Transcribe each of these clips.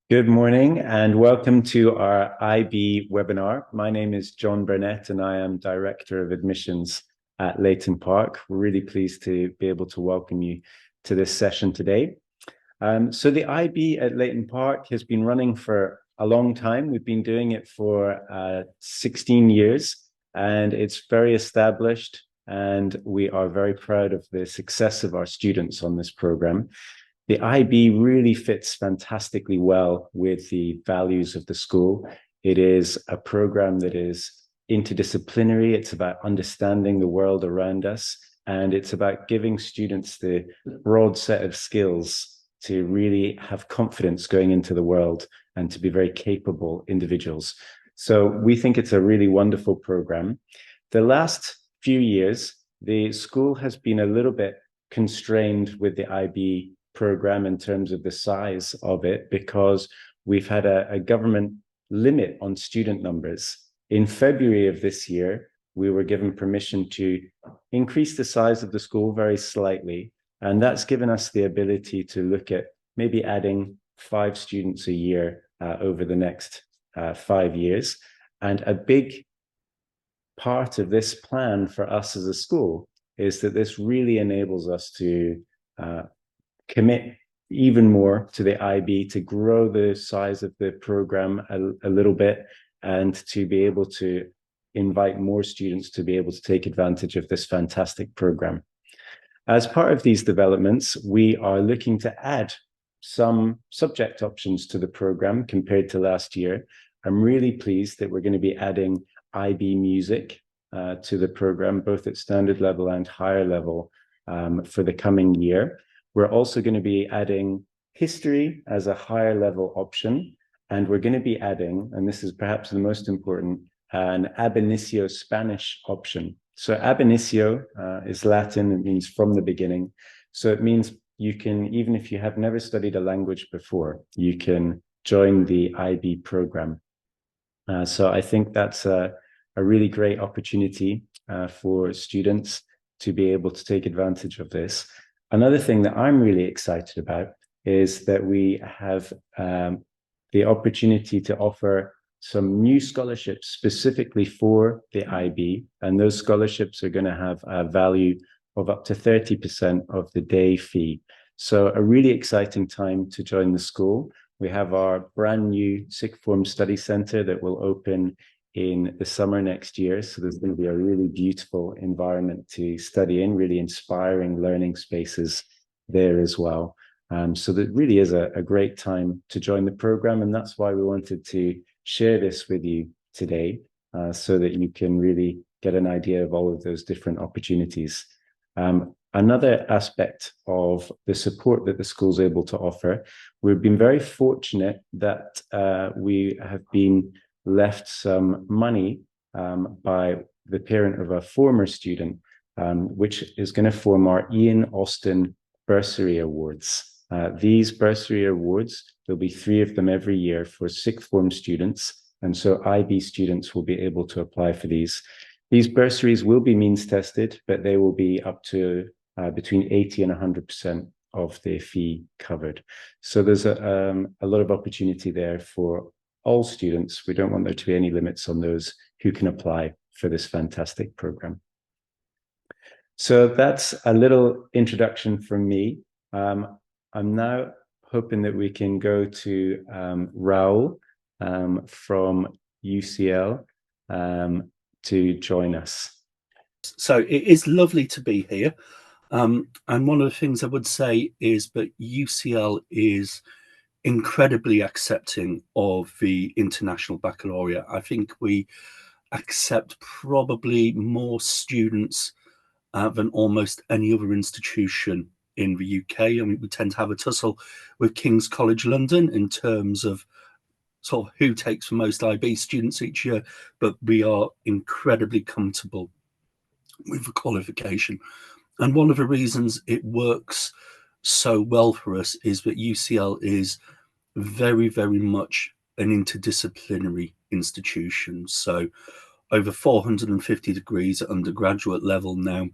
Good morning and welcome to our IB webinar. My name is John Burnett and I am Director of Admissions at Leighton Park. We're really pleased to be able to welcome you to this session today. So the IB at Leighton Park has been running for a long time. We've been doing it for 16 years and it's very established, and we are very proud of the success of our students on this program. The IB really fits fantastically well with the values of the school. It is a program that is interdisciplinary. It's about understanding the world around us, and it's about giving students the broad set of skills to really have confidence going into the world and to be very capable individuals. So we think it's a really wonderful program. The last few years, the school has been a little bit constrained with the IB program in terms of the size of it, because we've had a government limit on student numbers. In February of this year, we were given permission to increase the size of the school very slightly, and that's given us the ability to look at maybe adding 5 students a year over the next 5 years. And a big part of this plan for us as a school is that this really enables us to commit even more to the IB, to grow the size of the program a little bit, and to be able to invite more students to be able to take advantage of this fantastic program. As part of these developments, we are looking to add some subject options to the program compared to last year. I'm really pleased that we're going to be adding IB music to the program, both at standard level and higher level for the coming year. We're also going to be adding history as a higher level option, and we're going to be adding, and this is perhaps the most important, an ab initio Spanish option. So ab initio is Latin. It means from the beginning. So it means you can, even if you have never studied a language before, you can join the IB program. So I think that's a really great opportunity for students to be able to take advantage of this. Another thing that I'm really excited about is that we have the opportunity to offer some new scholarships specifically for the IB, and those scholarships are going to have a value of up to 30% of the day fee. So a really exciting time to join the school. We have our brand new sixth form study centre that will open in the summer next year. So there's going to be a really beautiful environment to study in, really inspiring learning spaces there as well. So that really is a great time to join the program. And that's why we wanted to share this with you today, so that you can really get an idea of all of those different opportunities. Another aspect of the support that the school is able to offer, we've been very fortunate that we have been left some money by the parent of a former student, which is going to form our Ian Austin Bursary Awards. These bursary awards, there'll be 3 of them every year for sixth form students, and so IB students will be able to apply for these. These bursaries will be means tested, but they will be up to between 80 and 100% of their fee covered. So there's a lot of opportunity there for all students. We don't want there to be any limits on those who can apply for this fantastic program. So that's a little introduction from me. I'm now hoping that we can go to Raoul from UCL to join us. So it is lovely to be here. And one of the things I would say is that UCL is incredibly accepting of the International Baccalaureate. I think we accept probably more students than almost any other institution in the UK. I mean, we tend to have a tussle with King's College London in terms of sort of who takes the most IB students each year, but we are incredibly comfortable with the qualification. And one of the reasons it works so well for us is that UCL is very, very much an interdisciplinary institution. So over 450 degrees at undergraduate level now,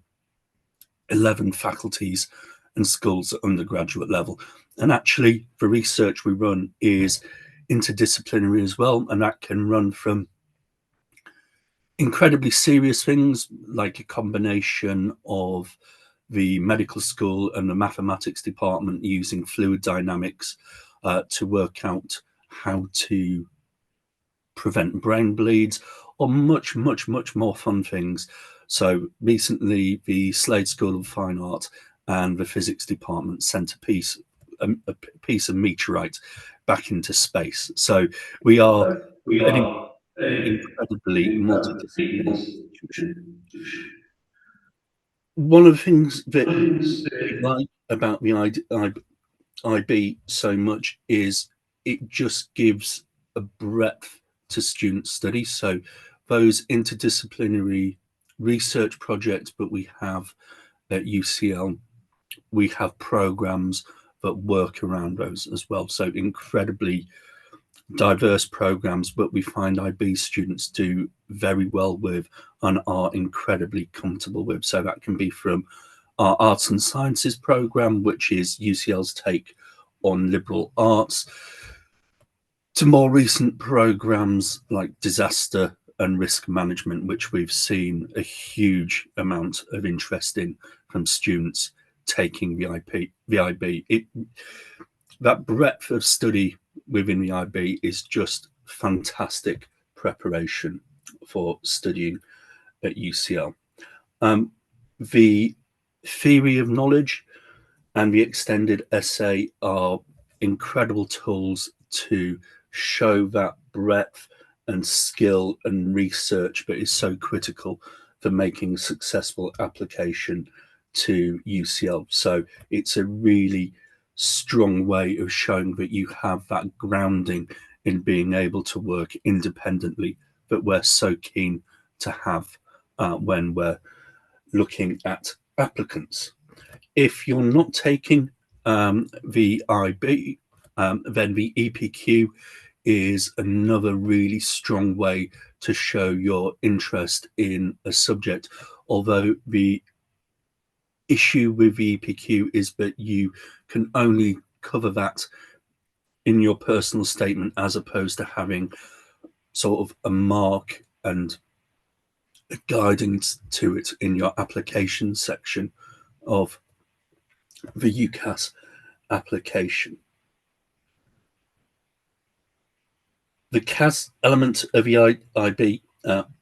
11 faculties and schools at undergraduate level. And actually, the research we run is interdisciplinary as well, and that can run from incredibly serious things like a combination of the medical school and the mathematics department using fluid dynamics to work out how to prevent brain bleeds, or much more fun things. So recently the Slade School of Fine Art and the physics department sent a piece of meteorite back into space. So we are an incredibly multidisciplinary institution. One of the things that we like about the IB so much is it just gives a breadth to student study. So those interdisciplinary research projects that we have at UCL, we have programs that work around those as well. So incredibly diverse programs, but we find IB students do very well with and are incredibly comfortable with. So that can be from our arts and sciences program, which is UCL's take on liberal arts, to more recent programs like disaster and risk management, which we've seen a huge amount of interest in from students taking the IB. That breadth of study within the IB is just fantastic preparation for studying at UCL. The theory of knowledge and the extended essay are incredible tools to show that breadth and skill and research that is so critical for making successful application to UCL. So it's a really strong way of showing that you have that grounding in being able to work independently that we're so keen to have when we're looking at applicants. If you're not taking the IB, then the EPQ is another really strong way to show your interest in a subject. Although the issue with the EPQ is that you can only cover that in your personal statement, as opposed to having sort of a mark and a guidance to it in your application section of the UCAS application. The CAS element of the IB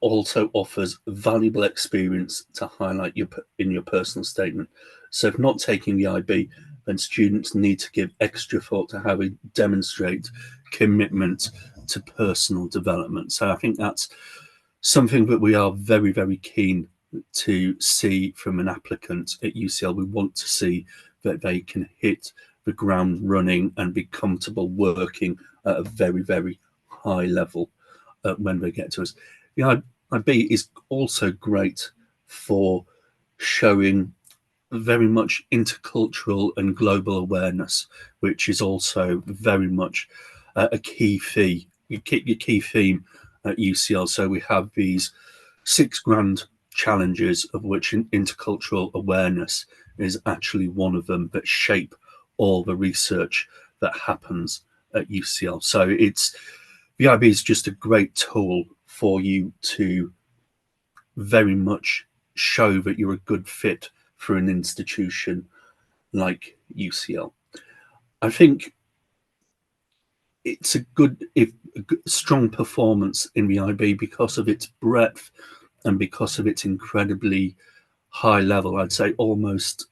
also offers valuable experience to highlight in your personal statement. So if not taking the IB, then students need to give extra thought to how we demonstrate commitment to personal development. So I think that's something that we are very, very keen to see from an applicant at UCL. We want to see that they can hit the ground running and be comfortable working at a very, very high level when they get to us. The IB is also great for showing very much intercultural and global awareness, which is also very much a key theme at UCL. So we have these 6 grand challenges, of which intercultural awareness is actually one of them, that shape all the research that happens at UCL. So the IB is just a great tool for you to very much show that you're a good fit for an institution like UCL. I think it's a strong performance in the IB because of its breadth and because of its incredibly high level. I'd say almost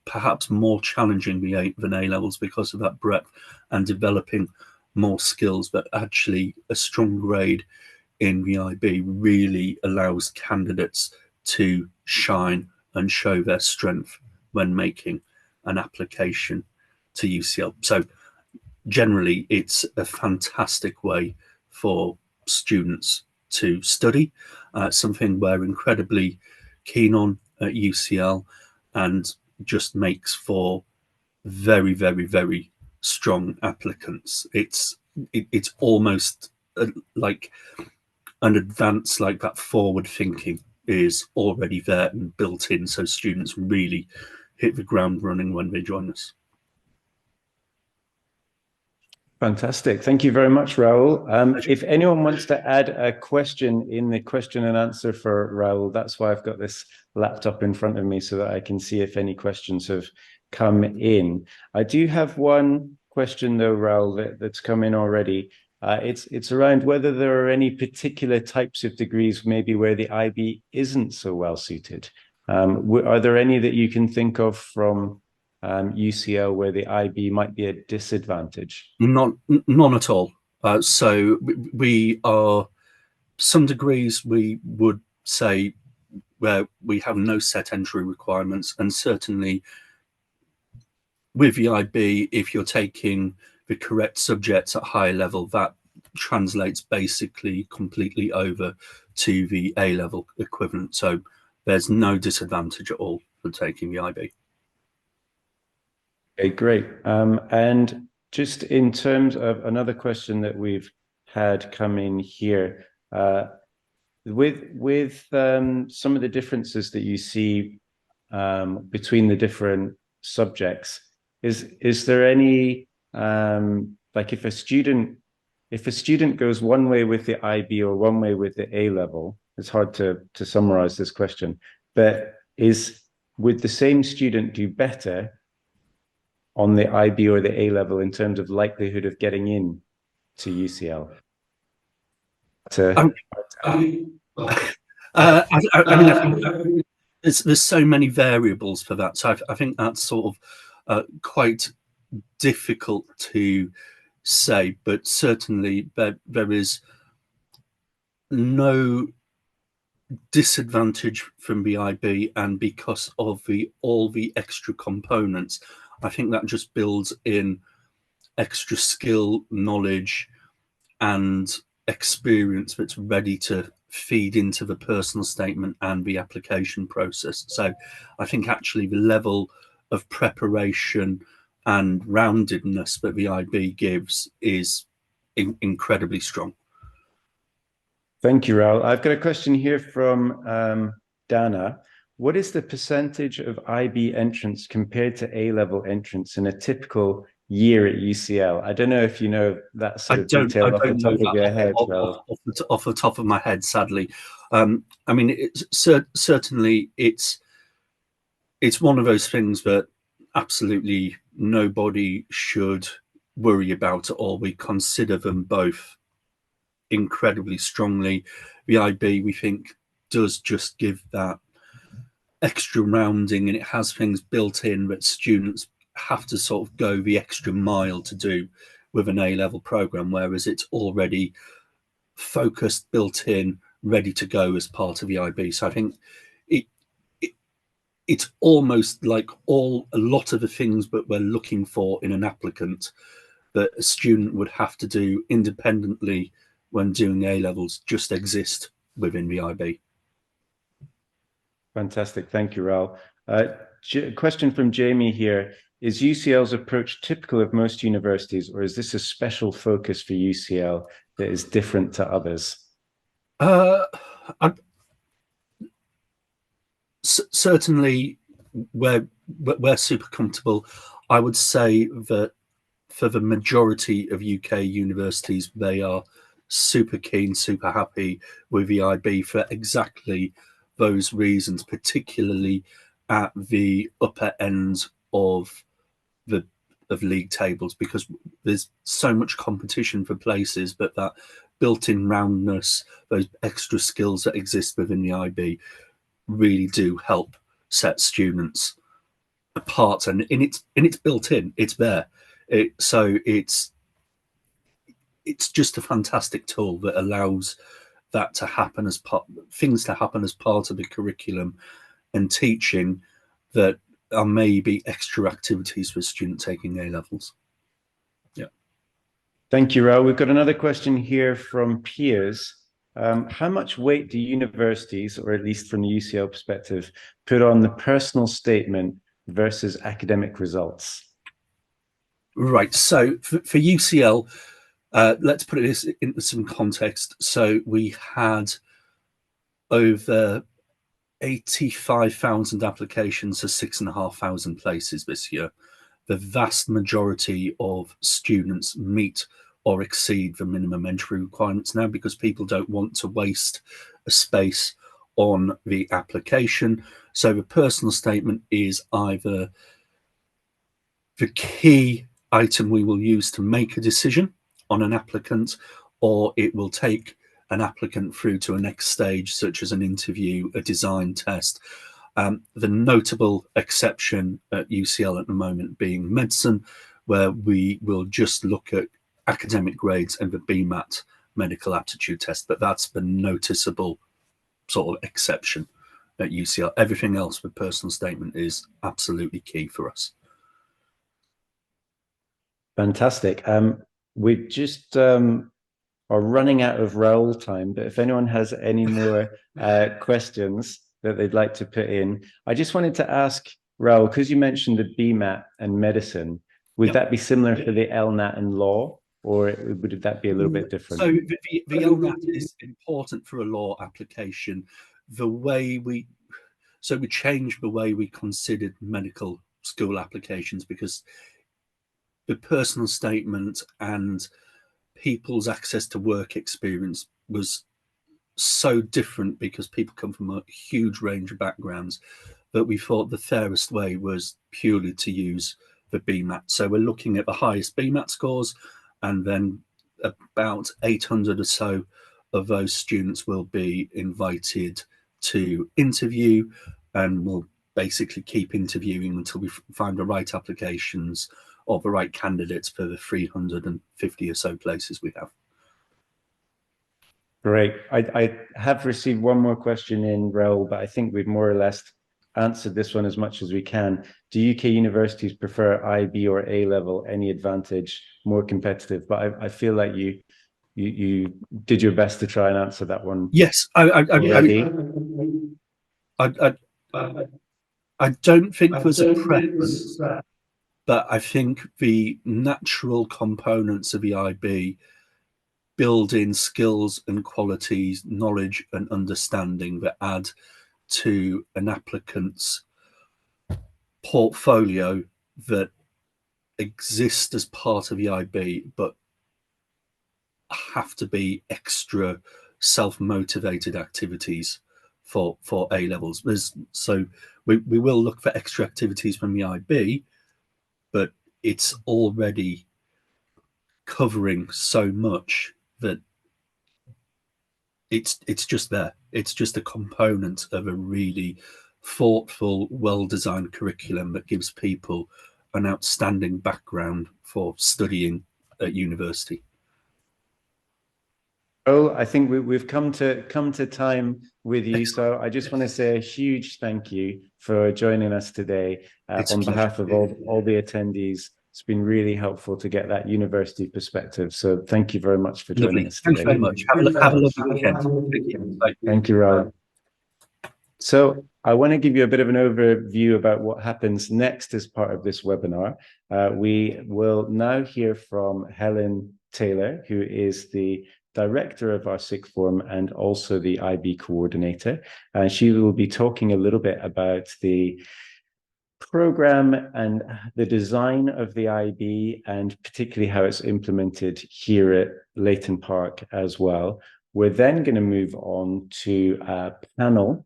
perhaps more challenging than A levels because of that breadth and developing more skills. But actually a strong grade in the IB really allows candidates to shine and show their strength when making an application to UCL. So generally it's a fantastic way for students to study, something we're incredibly keen on at UCL, and just makes for very, very, very strong applicants. It's almost like an advance, like that forward thinking is already there and built in, so students really hit the ground running when they join us. Fantastic. Thank you very much, Raoul. If anyone wants to add a question in the question and answer for Raoul, that's why I've got this laptop in front of me so that I can see if any questions have come in. I do have one question though, Raoul, that's come in already. It's around whether there are any particular types of degrees maybe where the IB isn't so well suited. Are there any that you can think of from UCL where the IB might be a disadvantage? None at all. So we are some degrees we would say where we have no set entry requirements, and certainly with the IB, if you're taking the correct subjects at higher level, that translates basically completely over to the A level equivalent. So there's no disadvantage at all for taking the IB. Okay, great. And just in terms of another question that we've had come in here, with some of the differences that you see between the different subjects, is there any like if a student goes one way with the IB or one way with the A level, it's hard to summarize this question, but would the same student do better on the IB or the A level in terms of likelihood of getting in to UCL? I mean, there's so many variables for that. So I think that's sort of quite difficult to say, but certainly there is no disadvantage from the IB, and because of all the extra components, I think that just builds in extra skill, knowledge, and experience that's ready to feed into the personal statement and the application process. So I think actually the level of preparation and roundedness that the IB gives is incredibly strong. Thank you, Raoul. I've got a question here from Dana. What is the percentage of IB entrants compared to A-level entrants in a typical year at UCL? I don't know if you know that sort of detail off the top of your head. Off the top of my head, sadly. I mean, certainly it's one of those things that absolutely nobody should worry about at all. We consider them both incredibly strongly. The IB, we think, does just give that extra rounding, and it has things built in that students have to sort of go the extra mile to do with an A-level program, whereas it's already focused, built in, ready to go as part of the IB. So I think it's almost like a lot of the things that we're looking for in an applicant that a student would have to do independently when doing A-levels just exist within the IB. Fantastic. Thank you, Raoul. Question from Jamie here. Is UCL's approach typical of most universities, or is this a special focus for UCL that is different to others? Certainly, we're super comfortable. I would say that for the majority of UK universities, they are super keen, super happy with the IB for exactly those reasons, particularly at the upper end of league tables, because there's so much competition for places, but that built-in roundness, those extra skills that exist within the IB really do help set students apart, and it's built in, it's there. So it's just a fantastic tool that allows that to happen as things to happen as part of the curriculum and teaching that are maybe extra activities for students taking A-levels. Yeah. Thank you, Raoul. We've got another question here from Piers. How much weight do universities, or at least from the UCL perspective, put on the personal statement versus academic results? Right. So for UCL, let's put this into some context. So we had over 85,000 applications to 6,500 places this year. the vast majority of students meet or exceed the minimum entry requirements now, because people don't want to waste a space on the application. So the personal statement is either the key item we will use to make a decision on an applicant, or it will take an applicant through to a next stage, such as an interview, a design test. The notable exception at UCL at the moment being medicine, where we will just look at academic grades and the BMAT medical aptitude test, but that's the noticeable sort of exception at UCL. Everything else with personal statement is absolutely key for us. Fantastic. We just are running out of Raoul time, but if anyone has any more questions that they'd like to put in, I just wanted to ask Raoul, because you mentioned the BMAT and medicine, would that be similar for the LNAT and law, or would that be a little bit different? So the LNAT is important for a law application. The way we changed the way we considered medical school applications, because the personal statement and people's access to work experience was so different, because people come from a huge range of backgrounds, that we thought the fairest way was purely to use the BMAT. So we're looking at the highest BMAT scores, and then about 800 or so of those students will be invited to interview, and we'll basically keep interviewing until we find the right applications or the right candidates for the 350 or so places we have. Great. I have received one more question in, Raoul, but I think we've more or less answered this one as much as we can. Do UK universities prefer IB or A level? Any advantage? More competitive? But I feel like you did your best to try and answer that one. Yes, I don't think there's a preference, but I think the natural components of the IB build in skills and qualities, knowledge and understanding that add to an applicant's portfolio that exist as part of the IB, but have to be extra self-motivated activities for A levels. So we will look for extra activities from the IB, but it's already covering so much that it's just there. It's just a component of a really thoughtful, well-designed curriculum that gives people an outstanding background for studying at university. Oh, I think we've come to time with you. So I just want to say a huge thank you for joining us today on behalf of all the attendees. It's been really helpful to get that university perspective. So thank you very much for joining us today. Thanks very much. Have a lovely weekend. Thank you. Thank you, Raoul. So I want to give you a bit of an overview about what happens next as part of this webinar. We will now hear from Helen Taylor, who is the director of our sixth form and also the IB coordinator. And she will be talking a little bit about the program and the design of the IB, and particularly how it's implemented here at Leighton Park as well. We're then going to move on to a panel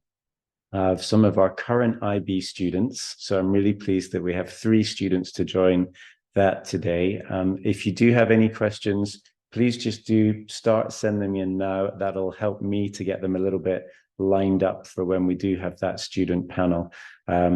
of some of our current IB students. So I'm really pleased that we have 3 students to join that today. If you do have any questions, please just do send them in now. That'll help me to get them a little bit lined up for when we do have that student panel.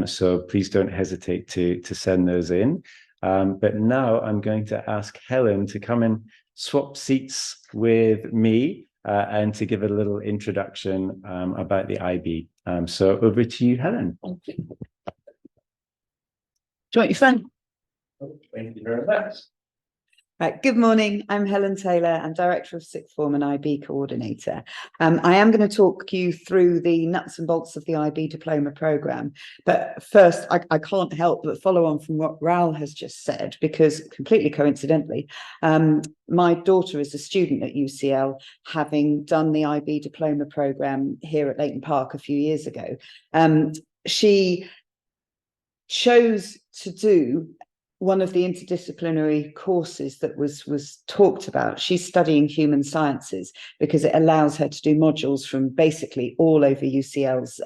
So please don't hesitate to send those in. But now I'm going to ask Helen to come and swap seats with me and to give a little introduction about the IB. So over to you, Helen. Do you want your phone? Thank you very much. Good morning, I'm Helen Taylor. I'm Director of Sixth Form and IB Coordinator. I am going to talk you through the nuts and bolts of the IB Diploma Programme. But first, I can't help but follow on from what Raoul has just said, because completely coincidentally, my daughter is a student at UCL, having done the IB Diploma Programme here at Leighton Park a few years ago. She chose to do one of the interdisciplinary courses that was talked about. She's studying human sciences because it allows her to do modules from basically all over UCL's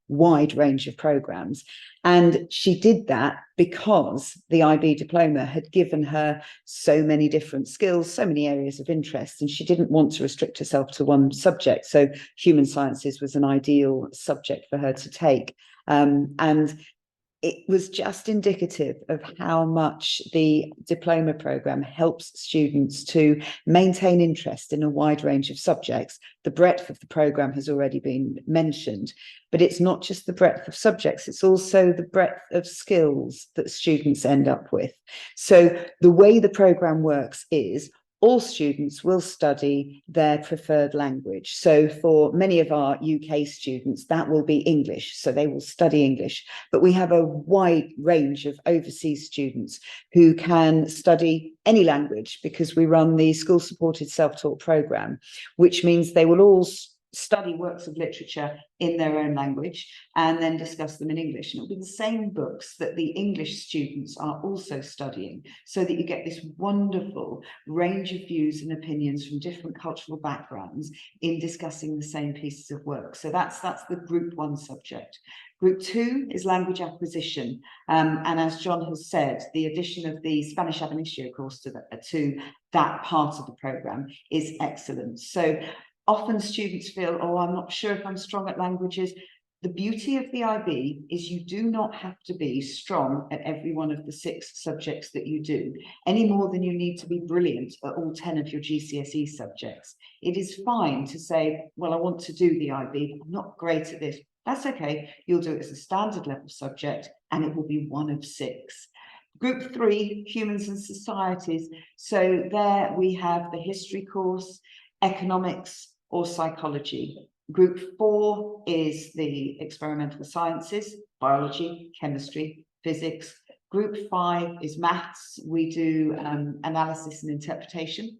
wide range of programs. And she did that because the IB diploma had given her so many different skills, so many areas of interest, and she didn't want to restrict herself to one subject. So human sciences was an ideal subject for her to take. And it was just indicative of how much the diploma programme helps students to maintain interest in a wide range of subjects. The breadth of the programme has already been mentioned, but it's not just the breadth of subjects, it's also the breadth of skills that students end up with. So the way the programme works is all students will study their preferred language. So for many of our UK students, that will be English. So they will study English. But we have a wide range of overseas students who can study any language because we run the school-supported self-taught programme, which means they will all study works of literature in their own language and then discuss them in English. And it'll be the same books that the English students are also studying, so that you get this wonderful range of views and opinions from different cultural backgrounds in discussing the same pieces of work. So that's the Group 1 subject. Group 2 is language acquisition. And as John has said, the addition of the Spanish ab initio course to that part of the programme is excellent. So often students feel, oh, I'm not sure if I'm strong at languages. The beauty of the IB is you do not have to be strong at every one of the 6 subjects that you do, any more than you need to be brilliant at all 10 of your GCSE subjects. It is fine to say, well, I want to do the IB, but I'm not great at this. That's okay. You'll do it as a standard level subject, and it will be one of 6. Group 3, humans and societies. So there we have the history course, economics, or psychology. Group 4 is the experimental sciences, biology, chemistry, physics. Group 5 is maths. We do analysis and interpretation.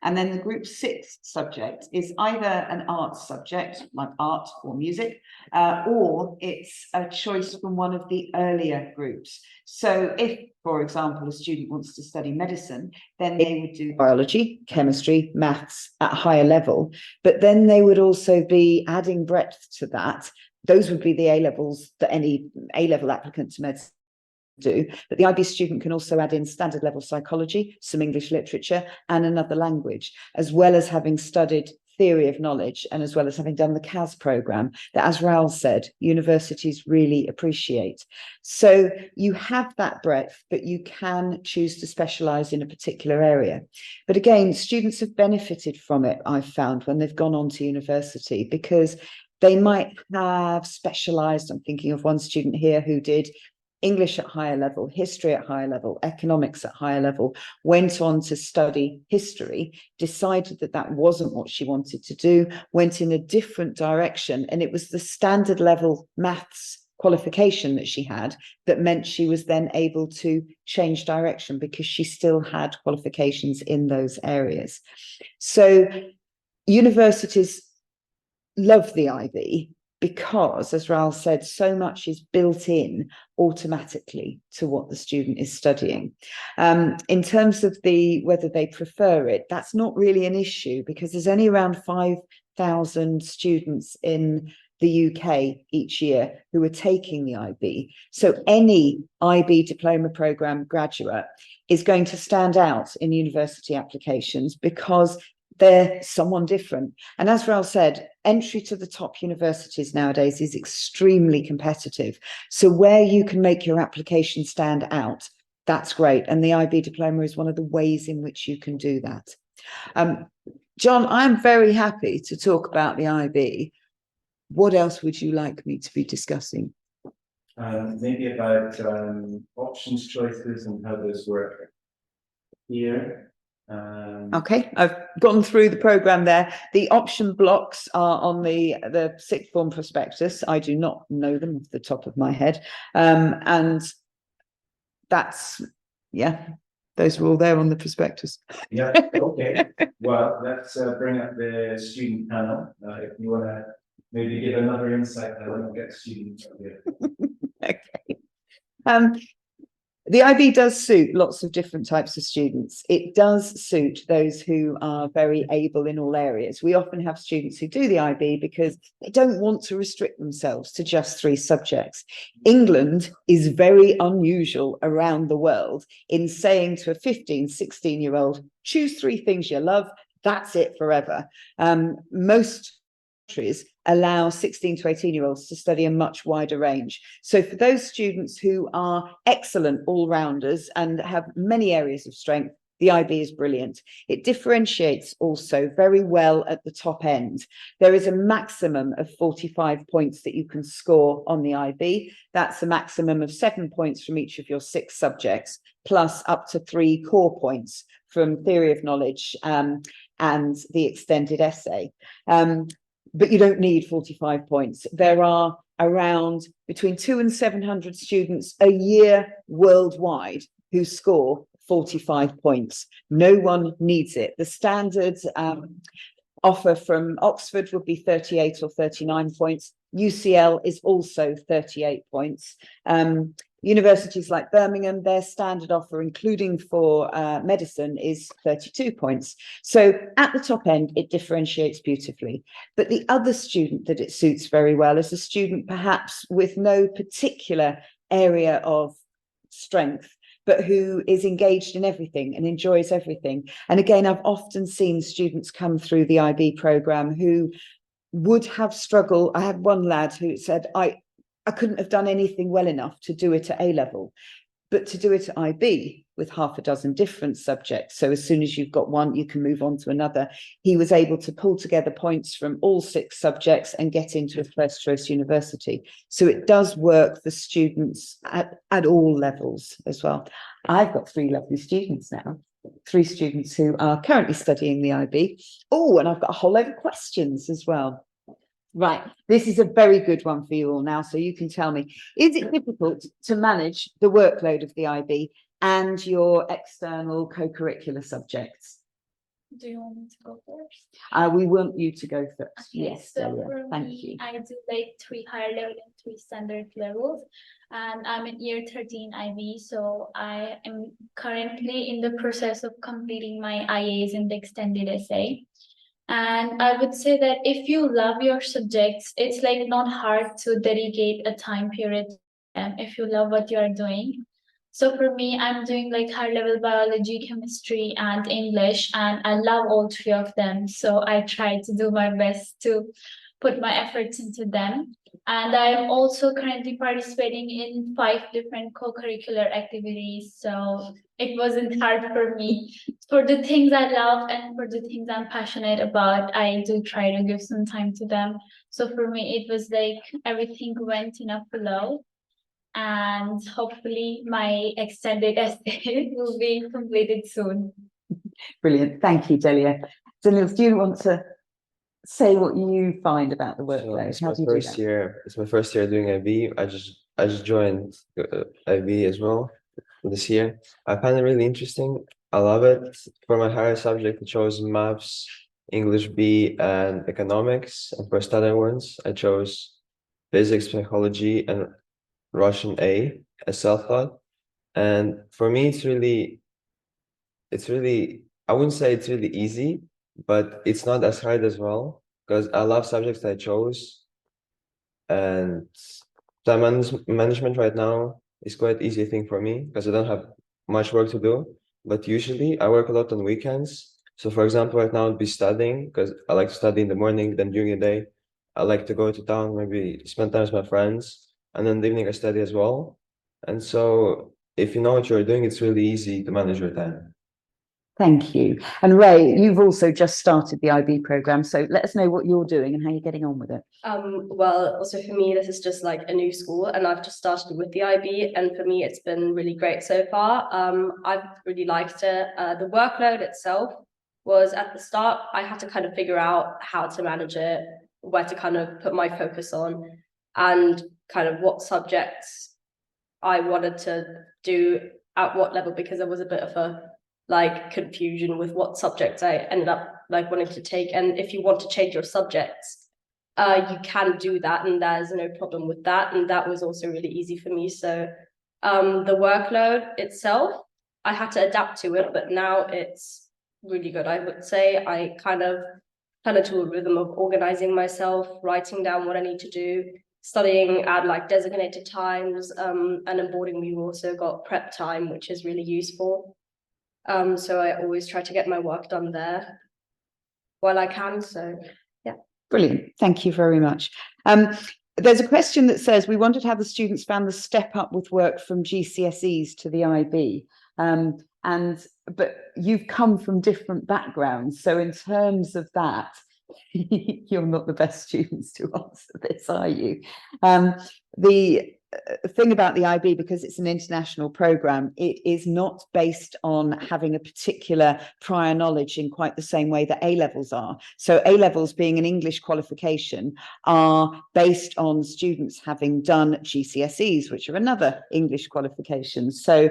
And then the Group 6 subject is either an arts subject, like art or music, or it's a choice from one of the earlier groups. So if, for example, a student wants to study medicine, then they would do biology, chemistry, maths at a higher level, but then they would also be adding breadth to that. Those would be the A-levels that any A-level applicant to medicine do, but the IB student can also add in standard level psychology, some English literature, and another language, as well as having studied theory of knowledge and as well as having done the CAS programme that, as Raoul said, universities really appreciate. So you have that breadth, but you can choose to specialise in a particular area. But again, students have benefited from it, I've found, when they've gone on to university, because they might have specialised. I'm thinking of one student here who did English at higher level, history at higher level, economics at higher level, went on to study history, decided that that wasn't what she wanted to do, went in a different direction. And it was the standard level maths qualification that she had that meant she was then able to change direction because she still had qualifications in those areas. So universities love the IB, because, as Raoul said, so much is built in automatically to what the student is studying. In terms of whether they prefer it, that's not really an issue, because there's only around 5,000 students in the UK each year who are taking the IB. So any IB diploma programme graduate is going to stand out in university applications because they're someone different. And as Raoul said, entry to the top universities nowadays is extremely competitive. So where you can make your application stand out, that's great. And the IB diploma is one of the ways in which you can do that. John, I'm very happy to talk about the IB. What else would you like me to be discussing? Maybe about options choices and how those work here. Okay, I've gone through the programme there. The option blocks are on the sixth form prospectus. I do not know them off the top of my head. And that's, yeah, those are all there on the prospectus. Yeah, okay. Well, let's bring up the student panel. If you want to maybe give another insight, I will get students up here. Okay. The IB does suit lots of different types of students. It does suit those who are very able in all areas. We often have students who do the IB because they don't want to restrict themselves to just 3 subjects. England is very unusual around the world in saying to a 15, 16-year-old, choose 3 things you love, that's it forever. Most countries allow 16 to 18-year-olds to study a much wider range. So for those students who are excellent all-rounders and have many areas of strength, the IB is brilliant. It differentiates also very well at the top end. There is a maximum of 45 points that you can score on the IB. That's a maximum of 7 points from each of your 6 subjects, plus up to 3 core points from theory of knowledge and the extended essay. But you don't need 45 points. There are around between 200 and 700 students a year worldwide who score 45 points. No one needs it. The standard offer from Oxford would be 38 or 39 points. UCL is also 38 points. Universities like Birmingham, their standard offer, including for medicine, is 32 points. So at the top end, it differentiates beautifully. But the other student that it suits very well is a student perhaps with no particular area of strength, but who is engaged in everything and enjoys everything. And again, I've often seen students come through the IB programme who would have struggled. I had one lad who said, I couldn't have done anything well enough to do it at A-level, but to do it at IB with half a dozen different subjects. So as soon as you've got one, you can move on to another. He was able to pull together points from all 6 subjects and get into a first choice university. So it does work for students at all levels as well. I've got 3 lovely students now. 3 students who are currently studying the IB. Oh, and I've got a whole load of questions as well. Right, this is a very good one for you all now, so you can tell me, is it difficult to manage the workload of the IB and your external co-curricular subjects? Do you want me to go first? We want you to go first. Okay, Yes, so Delia. for Thank me, you. I do like 3 higher level and 3 standard levels, and I'm in year 13 IB, so I am currently in the process of completing my IAs in the extended essay. And I would say that if you love your subjects, it's like not hard to dedicate a time period if you love what you are doing. So for me, I'm doing like higher level biology, chemistry, and English, and I love all 3 of them. So I try to do my best to put my efforts into them. And I'm also currently participating in 5 different co-curricular activities. So it wasn't hard for me. For the things I love and for the things I'm passionate about, I do try to give some time to them. So for me, it was like everything went in a flow. And hopefully my extended essay will be completed soon. Brilliant. Thank you, Delia. Delia, do you want to say what you find about the workload? It's my first year doing IB. I just joined IB as well this year. I find it really interesting. I love it. For my higher subject, I chose maths, English B, and economics. And for standard ones, I chose physics, psychology, and Russian A as self-taught. And for me, it's really, I wouldn't say it's really easy, but it's not as hard as well, because I love subjects I chose. And time management right now is quite easy thing for me because I don't have much work to do. But usually I work a lot on weekends. So for example, right now I'd be studying because I like to study in the morning, then during the day, I like to go to town, maybe spend time with my friends, and then the evening I study as well. And so if you know what you're doing, it's really easy to manage your time. Thank you. And Ray, you've also just started the IB programme, so let us know what you're doing and how you're getting on with it. Well, also for me, this is just like a new school and I've just started with the IB, and for me, it's been really great so far. I've really liked it. The workload itself was at the start, I had to kind of figure out how to manage it, where to kind of put my focus on, and kind of what subjects I wanted to do at what level, because there was a bit of a confusion with what subjects I ended up wanting to take. And if you want to change your subjects, you can do that, and there's no problem with that. And that was also really easy for me. So The workload itself, I had to adapt to it, but now it's really good. I would say I kind of fell into a rhythm of organizing myself, writing down what I need to do, studying at like designated times, and in boarding we also got prep time, which is really useful. So I always try to get my work done there while I can. So yeah. Brilliant. Thank you very much. There's a question that says, we wondered how the students found the step up with work from GCSEs to the IB. But you've come from different backgrounds. So in terms of that, you're not the best students to answer this, are you? The thing about the IB, because it's an international program, it is not based on having a particular prior knowledge in quite the same way that A-levels are. So A-levels, being an English qualification, are based on students having done GCSEs, which are another English qualification. So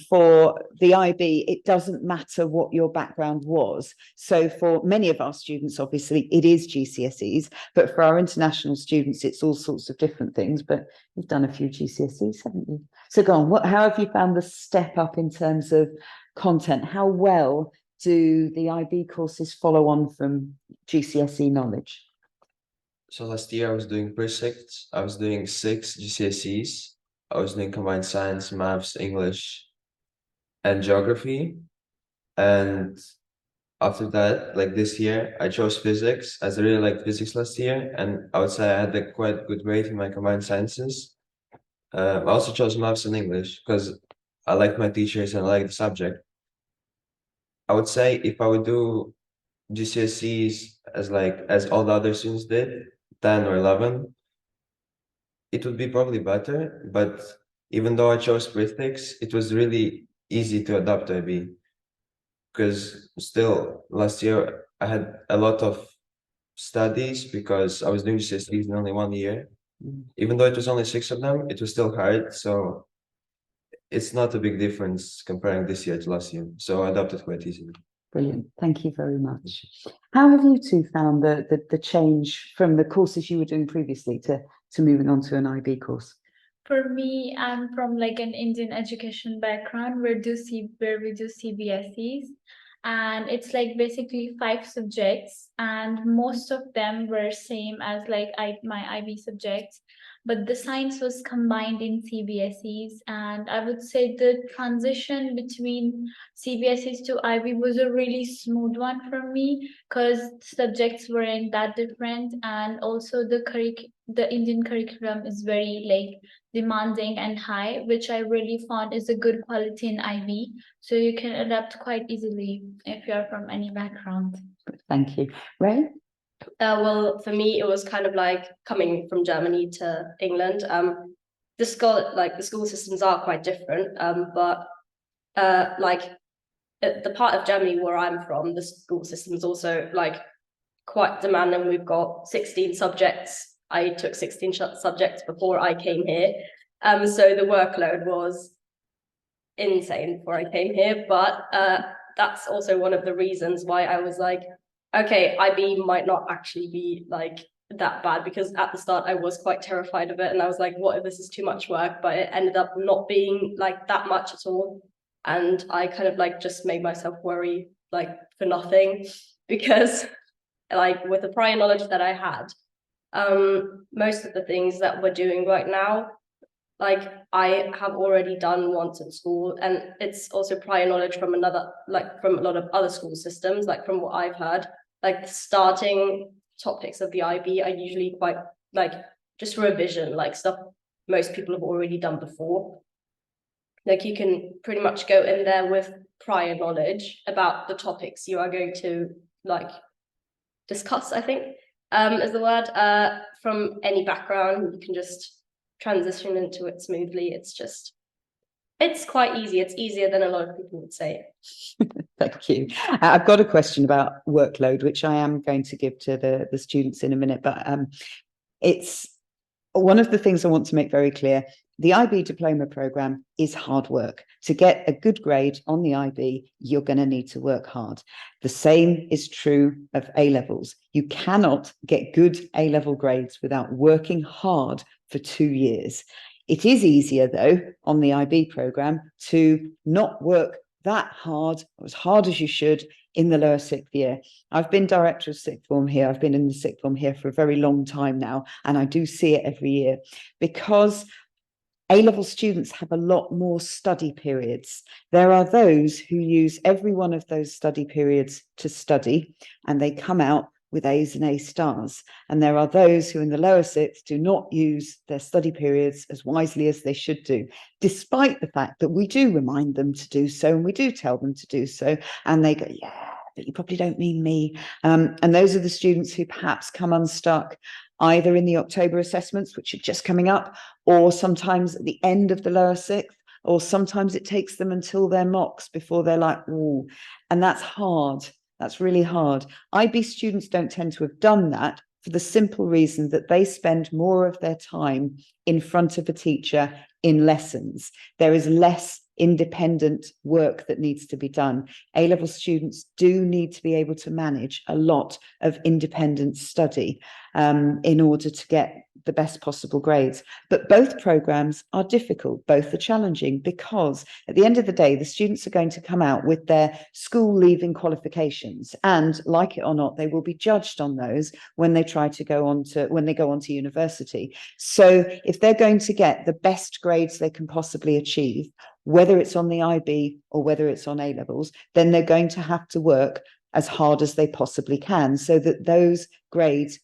for the IB, it doesn't matter what your background was. So for many of our students, obviously, it is GCSEs, but for our international students, it's all sorts of different things. But you've done a few GCSEs, haven't you? So go on, how have you found the step up in terms of content? How well do the IB courses follow on from GCSE knowledge? So last year I was doing pre-6. I was doing 6 GCSEs. I was doing combined science, maths, English, and geography. And after that, like this year, I chose physics, as I really liked physics last year, and I would say I had a quite good grade in my combined sciences. I also chose maths and English because I like my teachers and I like the subject. I would say if I would do GCSEs as all the other students did, 10 or 11, it would be probably better. But even though I chose prefix, it was really easy to adapt to IB. Because still last year I had a lot of studies because I was doing GCSEs in only 1 year. Even though it was only 6 of them, it was still hard. So it's not a big difference comparing this year to last year. So I adapted quite easily. Brilliant. Thank you very much. How have you two found the change from the courses you were doing previously to moving on to an IB course? For me, I'm from like an Indian education background where we do CBSEs, and it's like basically 5 subjects, and most of them were same as like my IB subjects, but the science was combined in CBSEs, and I would say the transition between CBSEs to IB was a really smooth one for me because subjects weren't that different, and also the Indian curriculum is very like demanding and high, which I really found is a good quality in IB. So you can adapt quite easily if you're from any background. Thank you. Ray? Well, for me, it was kind of like coming from Germany to England. The school systems are quite different, but like the part of Germany where I'm from, the school system is also like quite demanding. We've got 16 subjects. I took 16 subjects before I came here. So the workload was insane before I came here, but that's also one of the reasons why I was like, okay, IB might not actually be like that bad, because at the start I was quite terrified of it and I was like, what if this is too much work? But it ended up not being like that much at all. And I kind of like just made myself worry like for nothing, because like with the prior knowledge that I had, most of the things that we're doing right now, like I have already done once in school, and it's also prior knowledge from from a lot of other school systems. Like from what I've heard, like the starting topics of the IB are usually quite like just revision, like stuff most people have already done before. Like you can pretty much go in there with prior knowledge about the topics you are going to like discuss, I think, is the word, from any background. You can just transition into it smoothly. It's quite easy. It's easier than a lot of people would say. Thank you. I've got a question about workload, which I am going to give to the students in a minute, but it's one of the things I want to make very clear. The IB diploma programme is hard work. To get a good grade on the IB, you're going to need to work hard. The same is true of A-levels. You cannot get good A-level grades without working hard for 2 years. It is easier, though, on the IB programme to not work that hard, or as hard as you should, in the lower sixth year. I've been director of sixth form here. I've been in the sixth form here for a very long time now, and I do see it every year, because A-level students have a lot more study periods. There are those who use every one of those study periods to study, and they come out with A's and A stars. And there are those who in the lower sixth do not use their study periods as wisely as they should do, despite the fact that we do remind them to do so, and we do tell them to do so, and they go, yeah, but you probably don't mean me. And those are the students who perhaps come unstuck either in the October assessments, which are just coming up, or sometimes at the end of the lower sixth, or sometimes it takes them until their mocks before they're like, ooh, and that's hard. That's really hard. IB students don't tend to have done that for the simple reason that they spend more of their time in front of a teacher in lessons. There is less independent work that needs to be done. A-level students do need to be able to manage a lot of independent study in order to get the best possible grades. But both programs are difficult, both are challenging, because at the end of the day, the students are going to come out with their school leaving qualifications, and like it or not, they will be judged on those when they try to go on to university. So if they're going to get the best grades they can possibly achieve, whether it's on the IB or whether it's on A-levels, then they're going to have to work as hard as they possibly can so that those grades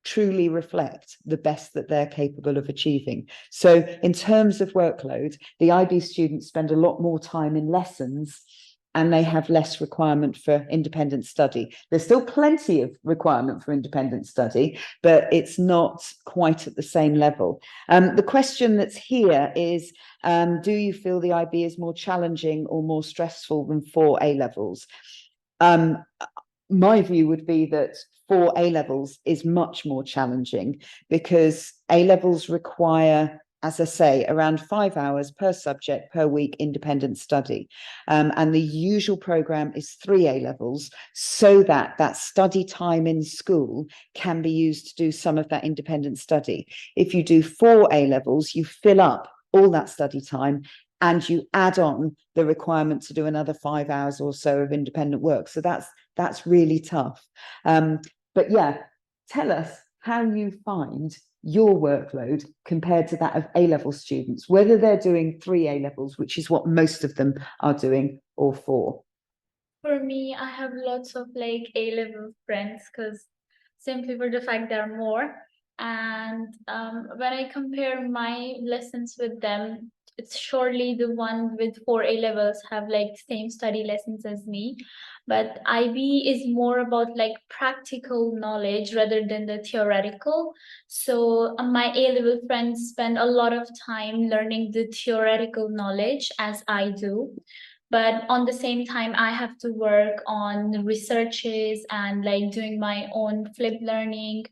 truly reflect the best that they're capable of achieving. So in terms of workload, the IB students spend a lot more time in lessons, and they have less requirement for independent study. There's still plenty of requirement for independent study, but it's not quite at the same level. The question that's here is, do you feel the IB is more challenging or more stressful than 4 A-levels? My view would be that 4 A-levels is much more challenging, because A-levels require, as I say, around 5 hours per subject per week independent study. And the usual programme is 3 A-levels, so that that study time in school can be used to do some of that independent study. If you do 4 A-levels, you fill up all that study time, and you add on the requirement to do another 5 hours or so of independent work. So that's really tough. But yeah, tell us how you find your workload compared to that of A-level students, whether they're doing 3 A-levels, which is what most of them are doing, or 4. For me, I have lots of like A-level friends, because simply for the fact there are more. And when I compare my lessons with them, it's surely the one with 4 A-levels have like same study lessons as me. But IB is more about like practical knowledge rather than the theoretical. So my A-level friends spend a lot of time learning the theoretical knowledge, as I do. But on the same time, I have to work on researches and like doing my own flip learning,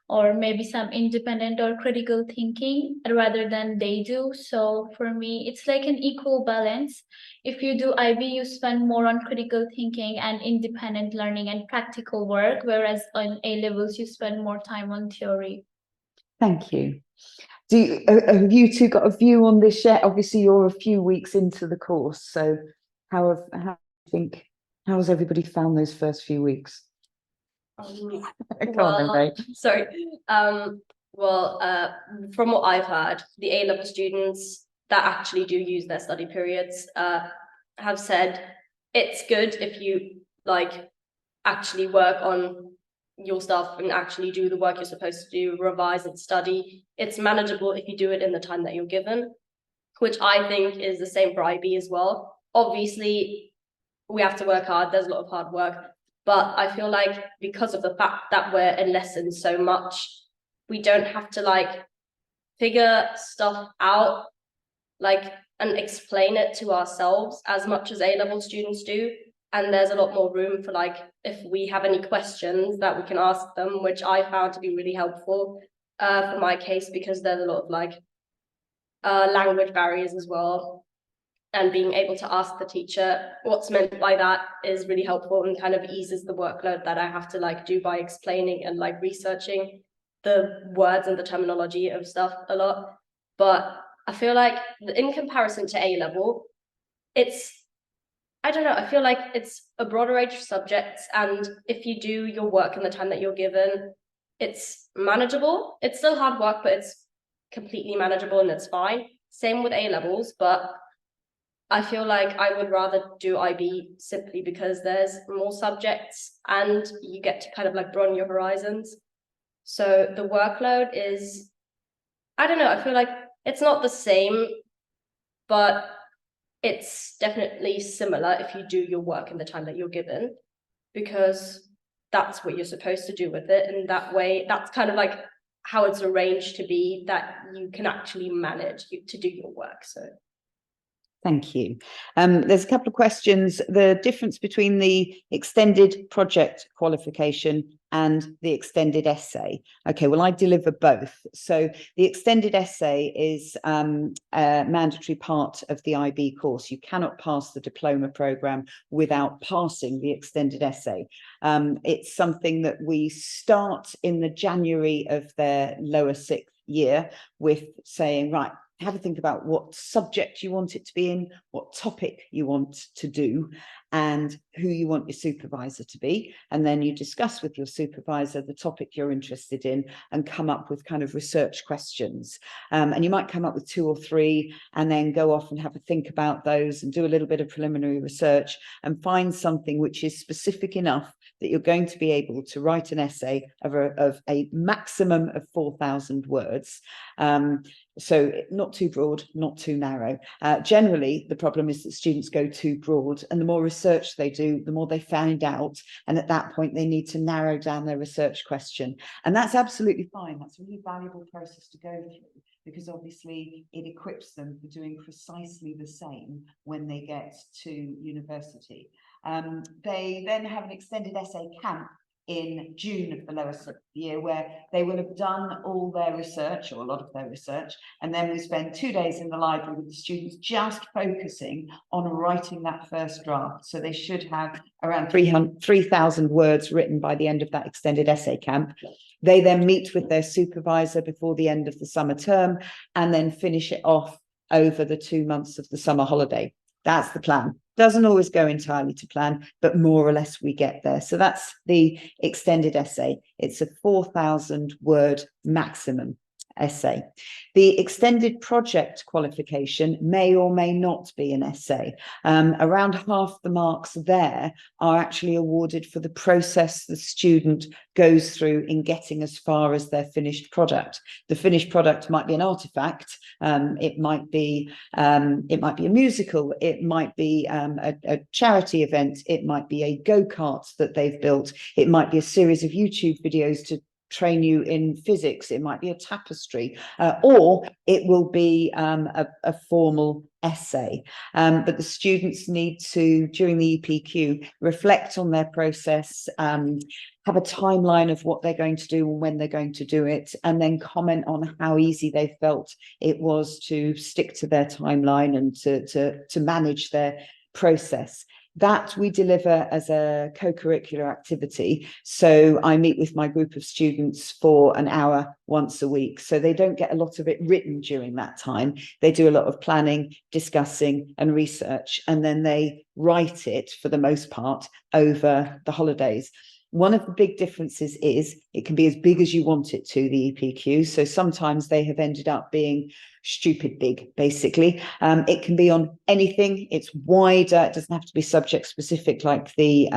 or maybe some independent or critical thinking rather than they do. So for me, it's like an equal balance. If you do IB, you spend more on critical thinking and independent learning and practical work, whereas on A-levels, you spend more time on theory. Thank you. Have you two got a view on this yet? Obviously, you're a few weeks into the course, so how has everybody found those first few weeks? Sorry. From what I've heard, the A-level students that actually do use their study periods have said it's good if you like actually work on your stuff and actually do the work you're supposed to do, revise and study. It's manageable if you do it in the time that you're given, which I think is the same for IB as well. Obviously, we have to work hard. There's a lot of hard work. But I feel like because of the fact that we're in lessons so much, we don't have to like figure stuff out like and explain it to ourselves as much as A-level students do. And there's a lot more room for like, if we have any questions that we can ask them, which I found to be really helpful for my case, because there's a lot of like language barriers as well. And being able to ask the teacher what's meant by that is really helpful and kind of eases the workload that I have to like do by explaining and like researching the words and the terminology of stuff a lot. But I feel like in comparison to A level, I don't know, I feel like it's a broader range of subjects, and if you do your work in the time that you're given, it's manageable. It's still hard work, but it's completely manageable and it's fine. Same with A levels, but I feel like I would rather do IB simply because there's more subjects and you get to kind of like broaden your horizons. So the workload is, I don't know, I feel like it's not the same, but it's definitely similar if you do your work in the time that you're given, because that's what you're supposed to do with it. And that way, that's kind of like how it's arranged to be, that you can actually manage to do your work. So thank you. There's a couple of questions. The difference between the extended project qualification and the extended essay. Okay, well, I deliver both. So the extended essay is a mandatory part of the IB course. You cannot pass the diploma programme without passing the extended essay. It's something that we start in the January of their lower sixth year with saying, right, have a think about what subject you want it to be in, what topic you want to do, and who you want your supervisor to be. And then you discuss with your supervisor the topic you're interested in and come up with kind of research questions. And you might come up with 2 or 3 and then go off and have a think about those and do a little bit of preliminary research and find something which is specific enough that you're going to be able to write an essay of a maximum of 4,000 words. So not too broad, not too narrow. Generally, the problem is that students go too broad, and the more research they do, the more they find out. And at that point, they need to narrow down their research question. And that's absolutely fine. That's a really valuable process to go through, because obviously it equips them for doing precisely the same when they get to university. They then have an extended essay camp in June of the lower sixth year, where they will have done all their research, or a lot of their research, and then we spend 2 days in the library with the students just focusing on writing that first draft. So they should have around 3,000 words written by the end of that extended essay camp. They then meet with their supervisor before the end of the summer term and then finish it off over the 2 months of the summer holiday. That's the plan. Doesn't always go entirely to plan, but more or less we get there. So that's the extended essay. It's a 4,000 word maximum essay. The extended project qualification may or may not be an essay. Around half the marks there are actually awarded for the process the student goes through in getting as far as their finished product. The finished product might be an artifact. It might be a musical. It might be a charity event. It might be a go-kart that they've built. It might be a series of YouTube videos to train you in physics. It might be a tapestry, or it will be a formal essay. But the students need to, during the EPQ, reflect on their process, have a timeline of what they're going to do and when they're going to do it, and then comment on how easy they felt it was to stick to their timeline and to manage their process. That we deliver as a co-curricular activity. So I meet with my group of students for an hour once a week. So they don't get a lot of it written during that time. They do a lot of planning, discussing and research, and then they write it for the most part over the holidays. One of the big differences is it can be as big as you want it to, the EPQ. So sometimes they have ended up being stupid big, basically. It can be on anything. It's wider. It doesn't have to be subject specific like the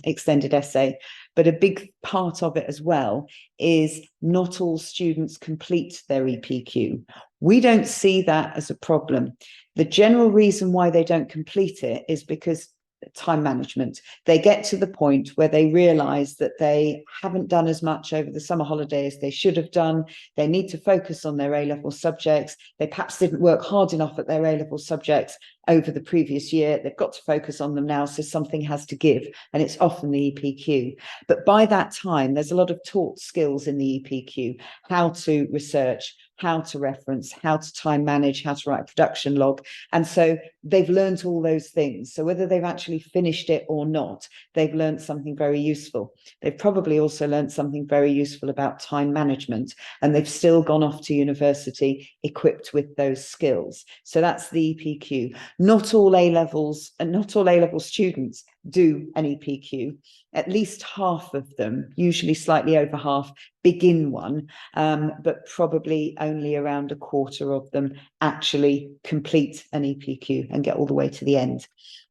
extended essay. But a big part of it as well is not all students complete their EPQ. We don't see that as a problem. The general reason why they don't complete it is because time management. They get to the point where they realize that they haven't done as much over the summer holiday as they should have done. They need to focus on their A-level subjects. They perhaps didn't work hard enough at their A-level subjects over the previous year. They've got to focus on them now, so something has to give, and it's often the EPQ. But by that time, there's a lot of taught skills in the EPQ, how to research, how to reference, how to time manage, how to write a production log. And so they've learnt all those things. So whether they've actually finished it or not, they've learnt something very useful. They've probably also learnt something very useful about time management, and they've still gone off to university equipped with those skills. So that's the EPQ. Not all A-levels and not all A-level students do an EPQ. At least half of them, usually slightly over half, begin one, but probably only around a quarter of them actually complete an EPQ and get all the way to the end.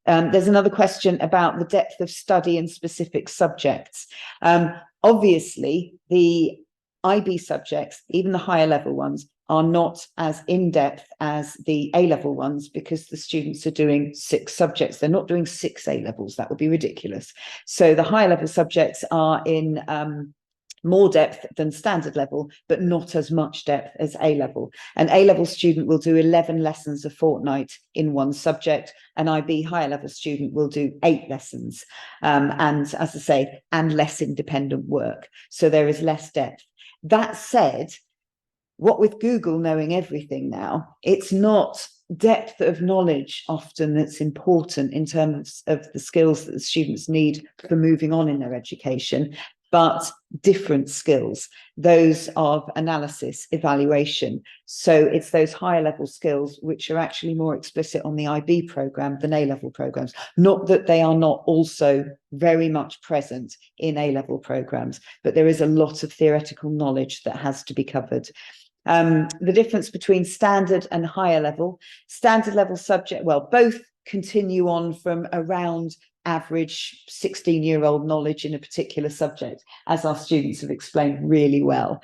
There's another question about the depth of study in specific subjects. Obviously, the IB subjects, even the higher level ones, are not as in-depth as the A-level ones, because the students are doing 6 subjects. They're not doing 6 A-levels. That would be ridiculous. So the higher level subjects are in more depth than standard level, but not as much depth as A-level. An A-level student will do 11 lessons a fortnight in one subject. An IB higher level student will do 8 lessons. And as I say, and less independent work. So there is less depth. That said, what with Google knowing everything now, it's not depth of knowledge often that's important in terms of the skills that the students need for moving on in their education, but different skills, those of analysis, evaluation. So it's those higher level skills which are actually more explicit on the IB programme than A-level programmes. Not that they are not also very much present in A-level programmes, but there is a lot of theoretical knowledge that has to be covered. The difference between standard and higher level. Standard level subject, well, both continue on from around average 16-year-old knowledge in a particular subject, as our students have explained really well.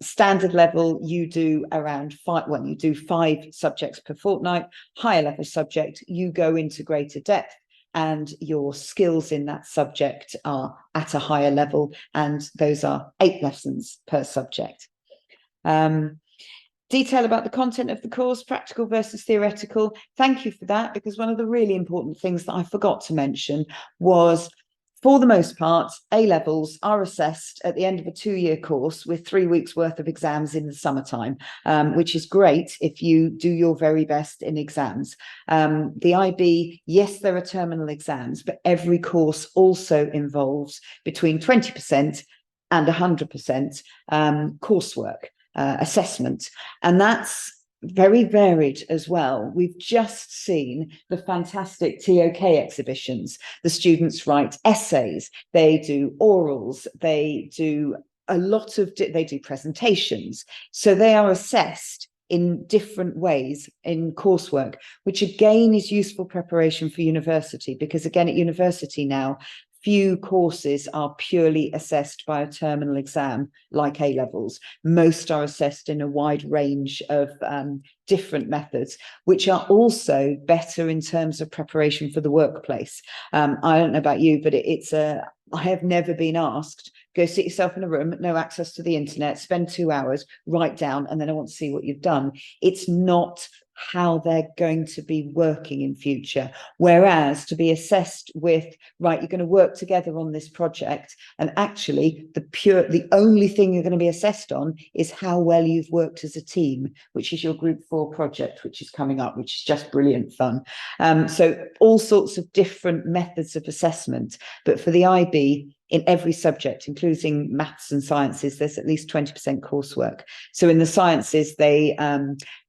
Standard level, you do around 5, well, you do 5 subjects per fortnight. Higher level subject, you go into greater depth, and your skills in that subject are at a higher level, and those are 8 lessons per subject. Detail about the content of the course, practical versus theoretical. Thank you for that, because one of the really important things that I forgot to mention was, for the most part, A-levels are assessed at the end of a 2-year course with 3 weeks worth of exams in the summertime, which is great if you do your very best in exams. The IB, yes, there are terminal exams, but every course also involves between 20% and 100% coursework. Assessment, and that's very varied as well. We've just seen the fantastic TOK exhibitions. The students write essays, they do orals, they do a lot of, they do presentations. So they are assessed in different ways in coursework, which again is useful preparation for university, because again at university now, few courses are purely assessed by a terminal exam like A-levels. Most are assessed in a wide range of different methods, which are also better in terms of preparation for the workplace. I don't know about you, but I have never been asked, go sit yourself in a room, no access to the internet, spend 2 hours, write down, and then I want to see what you've done. It's not how they're going to be working in future. Whereas to be assessed with, right, you're going to work together on this project, and actually the only thing you're going to be assessed on is how well you've worked as a team, which is your Group 4 project, which is coming up, which is just brilliant fun. So all sorts of different methods of assessment, but for the IB, in every subject, including maths and sciences, there's at least 20% coursework. So in the sciences, they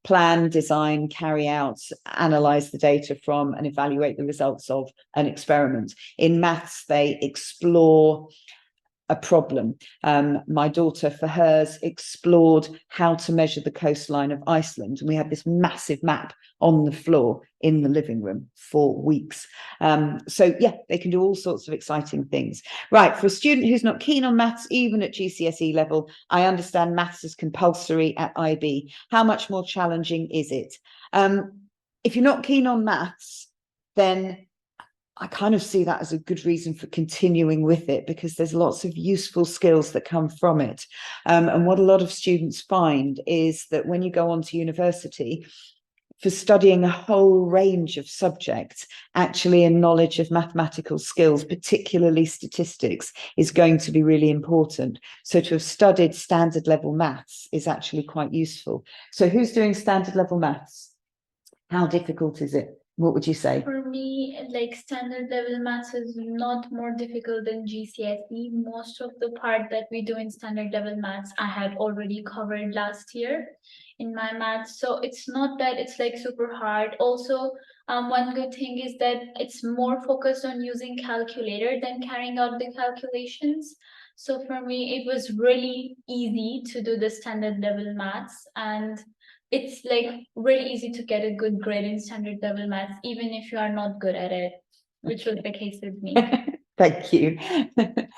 plan, design, carry out, analyze the data from, and evaluate the results of an experiment. In maths, they explore a problem. My daughter, for hers, explored how to measure the coastline of Iceland, and we had this massive map on the floor in the living room for weeks. So yeah, they can do all sorts of exciting things. Right, for a student who's not keen on maths, even at GCSE level, I understand maths is compulsory at IB. How much more challenging is it? If you're not keen on maths, then I kind of see that as a good reason for continuing with it, because there's lots of useful skills that come from it. And what a lot of students find is that when you go on to university, for studying a whole range of subjects, actually a knowledge of mathematical skills, particularly statistics, is going to be really important. So to have studied standard level maths is actually quite useful. So who's doing standard level maths? How difficult is it? What would you say? For me, like standard level maths is not more difficult than GCSE. Most of the part that we do in standard level maths, I had already covered last year in my maths. So it's not that it's like super hard. Also, one good thing is that it's more focused on using calculator than carrying out the calculations. So for me, it was really easy to do the standard level maths, and it's like really easy to get a good grade in standard level maths, even if you are not good at it, which was the case with me. Thank you.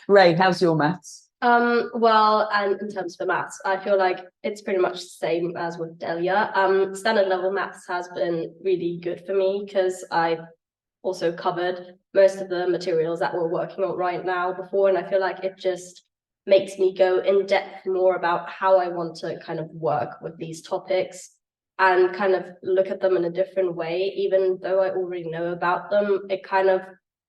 Ray, how's your maths? Well, and in terms of maths, I feel like it's pretty much the same as with Delia. Standard level maths has been really good for me because I also covered most of the materials that we're working on right now before, and I feel like it just makes me go in depth more about how I want to kind of work with these topics and kind of look at them in a different way. Even though I already know about them, it kind of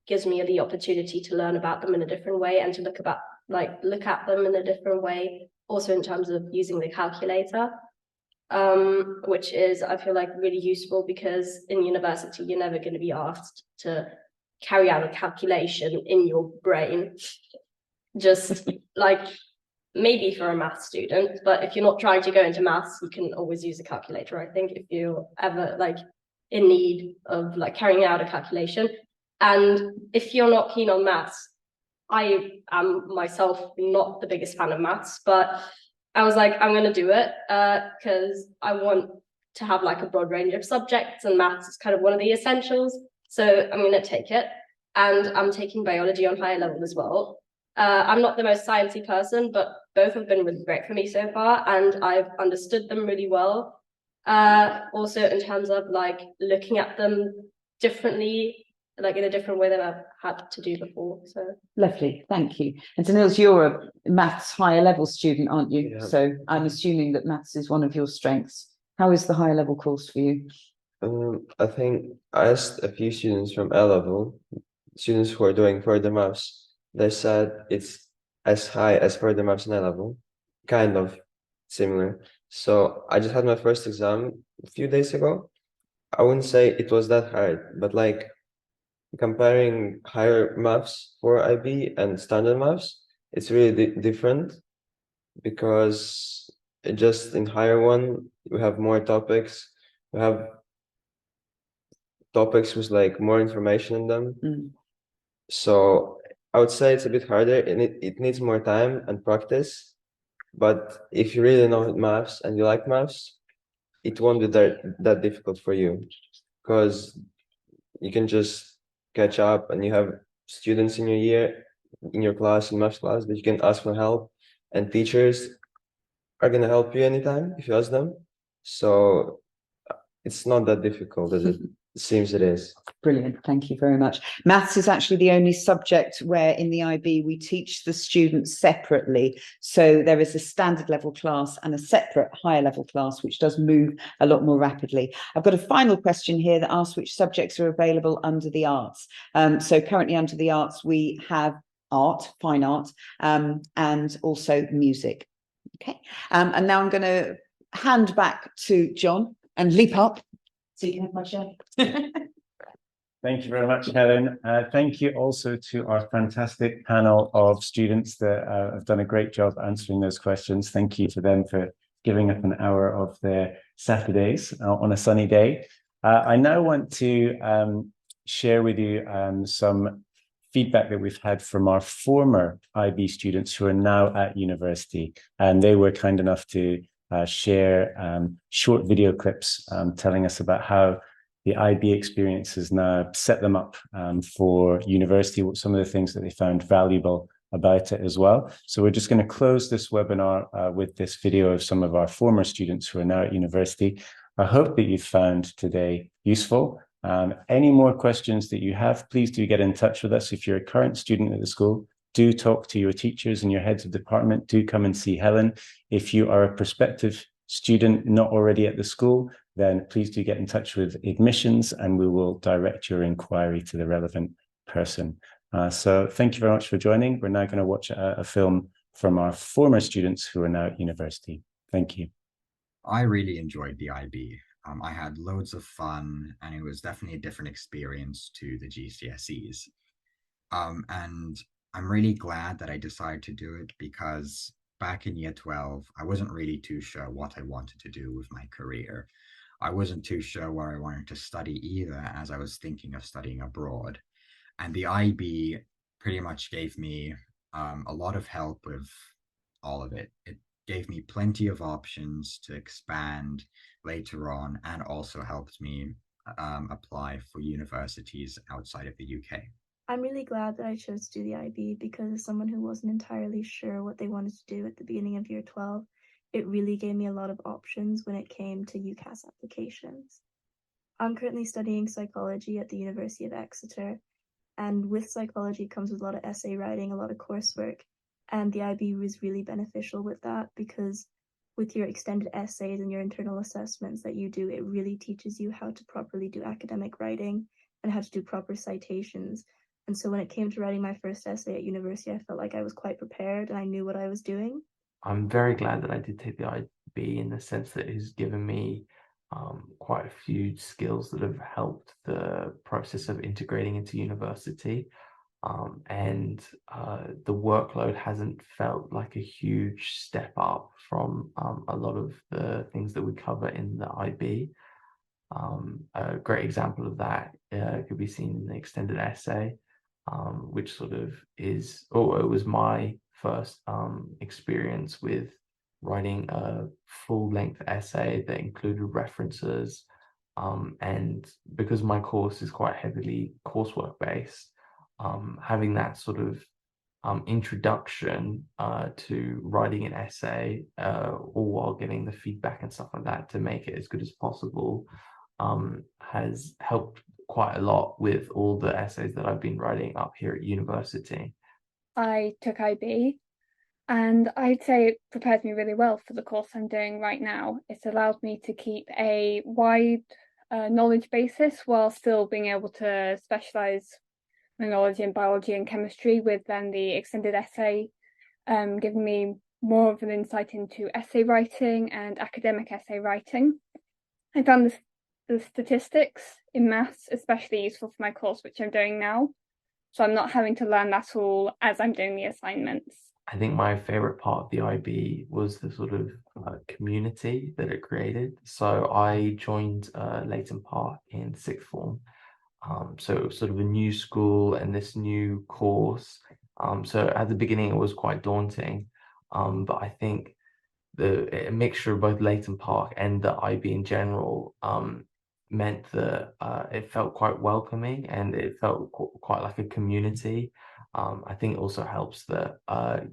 gives me the opportunity to learn about them in a different way and to look at them in a different way, also in terms of using the calculator, which is, I feel like, really useful because in university, you're never going to be asked to carry out a calculation in your brain. Just like maybe for a math student, but if you're not trying to go into maths, you can always use a calculator. I think if you're ever like in need of like carrying out a calculation, and if you're not keen on maths, I am myself not the biggest fan of maths, but I was like, I'm going to do it because I want to have like a broad range of subjects, and maths is kind of one of the essentials. So I'm going to take it, and I'm taking biology on higher level as well. I'm not the most sciencey person, but both have been really great for me so far, and I've understood them really well. Also in terms of like looking at them differently, like in a different way than I've had to do before. So lovely, thank you. And so Niels, you're a maths higher level student, aren't you? Yeah. So I'm assuming that maths is one of your strengths. How is the higher level course for you? I think I asked a few students from A level, students who are doing further maths. They said it's as high as further maths in A level, kind of similar. So I just had my first exam a few days ago. I wouldn't say it was that hard, but like comparing higher maths for IB and standard maths, it's really different because just in higher one, we have more topics. We have topics with like more information in them. So I would say it's a bit harder and it needs more time and practice. But if you really know maths and you like maths, it won't be that difficult for you because you can just catch up and you have students in your year, in your class, in maths class, that you can ask for help, and teachers are going to help you anytime if you ask them. So it's not that difficult as it seems it is. Brilliant, thank you very much. Maths is actually the only subject where in the IB we teach the students separately. So there is a standard level class and a separate higher level class, which does move a lot more rapidly. I've got a final question here that asks which subjects are available under the arts. So currently under the arts, we have art, fine art, and also music. Okay, and now I'm going to hand back to John and leap up so you can have my share. Thank you very much, Helen. Thank you also to our fantastic panel of students that have done a great job answering those questions. Thank you to them for giving up an hour of their Saturdays on a sunny day. I now want to share with you some feedback that we've had from our former IB students who are now at university. And they were kind enough to share short video clips telling us about how the IB experience has now set them up for university, some of the things that they found valuable about it as well. So we're just going to close this webinar with this video of some of our former students who are now at university. I hope that you found today useful. Any more questions that you have, please do get in touch with us. If you're a current student at the school, do talk to your teachers and your heads of department. Do come and see Helen. If you are a prospective student not already at the school, then please do get in touch with admissions and we will direct your inquiry to the relevant person. So thank you very much for joining. We're now going to watch a film from our former students who are now at university. Thank you. I really enjoyed the IB. I had loads of fun, and it was definitely a different experience to the GCSEs. And I'm really glad that I decided to do it because back in year 12, I wasn't really too sure what I wanted to do with my career. I wasn't too sure where I wanted to study either, as I was thinking of studying abroad. And the IB pretty much gave me a lot of help with all of it. It gave me plenty of options to expand later on, and also helped me apply for universities outside of the UK. I'm really glad that I chose to do the IB because as someone who wasn't entirely sure what they wanted to do at the beginning of year 12, it really gave me a lot of options when it came to UCAS applications. I'm currently studying psychology at the University of Exeter, and with psychology comes with a lot of essay writing, a lot of coursework, and the IB was really beneficial with that because with your extended essays and your internal assessments that you do, it really teaches you how to properly do academic writing and how to do proper citations. And so when it came to writing my first essay at university, I felt like I was quite prepared and I knew what I was doing. I'm very glad that I did take the IB in the sense that it has given me quite a few skills that have helped the process of integrating into university. And the workload hasn't felt like a huge step up from a lot of the things that we cover in the IB. A great example of that could be seen in the extended essay, which sort of is, it was my first experience with writing a full-length essay that included references. And because my course is quite heavily coursework based, having that sort of introduction to writing an essay, all while getting the feedback and stuff like that to make it as good as possible, has helped quite a lot with all the essays that I've been writing up here at university. I took IB, and I'd say it prepared me really well for the course I'm doing right now. It allowed me to keep a wide knowledge basis while still being able to specialise my knowledge in biology and chemistry, with then the extended essay giving me more of an insight into essay writing and academic essay writing. I found the statistics in maths especially useful for my course, which I'm doing now. So I'm not having to learn that all as I'm doing the assignments. I think my favorite part of the IB was the sort of community that it created. So I joined Leighton Park in sixth form. So it was sort of a new school and this new course. So at the beginning, it was quite daunting. But I think a mixture of both Leighton Park and the IB in general meant that it felt quite welcoming and it felt quite like a community. I think it also helps that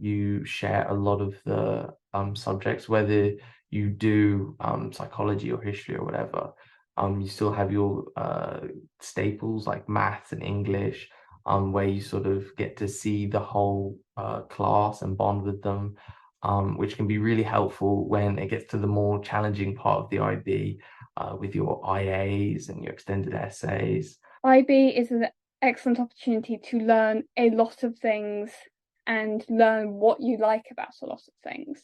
you share a lot of the subjects, whether you do psychology or history or whatever. You still have your staples like maths and English, where you sort of get to see the whole class and bond with them, which can be really helpful when it gets to the more challenging part of the IB, with your IAs and your extended essays. IB is an excellent opportunity to learn a lot of things and learn what you like about a lot of things.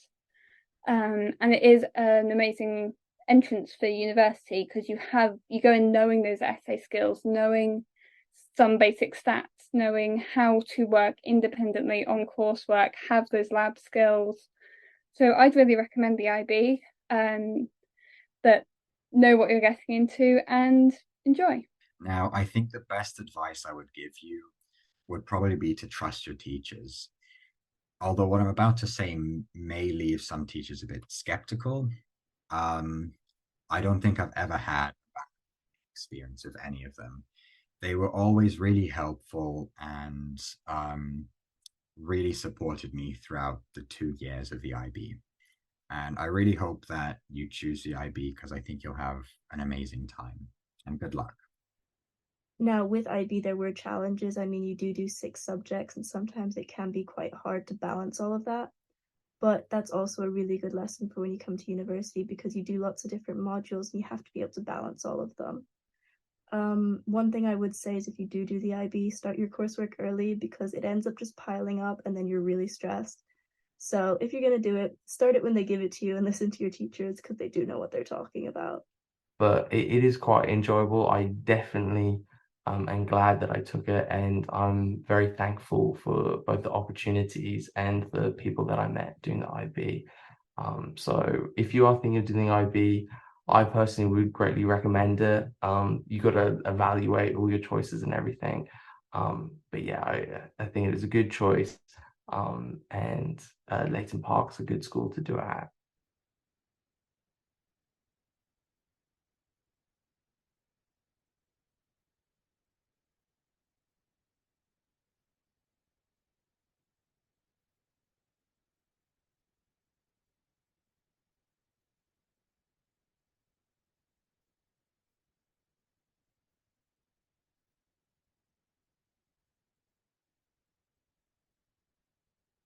And it is an amazing entrance for university because you go in knowing those essay skills, knowing some basic stats, knowing how to work independently on coursework, have those lab skills. So I'd really recommend the IB, that know what you're getting into and enjoy. Now, I think the best advice I would give you would probably be to trust your teachers. Although what I'm about to say may leave some teachers a bit skeptical, I don't think I've ever had a bad experience with any of them. They were always really helpful and really supported me throughout the 2 years of the IB. And I really hope that you choose the IB because I think you'll have an amazing time. And good luck. Now, with IB, there were challenges. I mean, you do 6 subjects, and sometimes it can be quite hard to balance all of that. But that's also a really good lesson for when you come to university because you do lots of different modules and you have to be able to balance all of them. One thing I would say is if you do the IB, start your coursework early because it ends up just piling up and then you're really stressed. So if you're going to do it, start it when they give it to you and listen to your teachers because they do know what they're talking about. but it is quite enjoyable. I definitely am glad that I took it, and I'm very thankful for both the opportunities and the people that I met doing the IB. So if you are thinking of doing the IB, I personally would greatly recommend it. You got to evaluate all your choices and everything. But yeah, I think it is a good choice. And Leighton Park's a good school to do it at.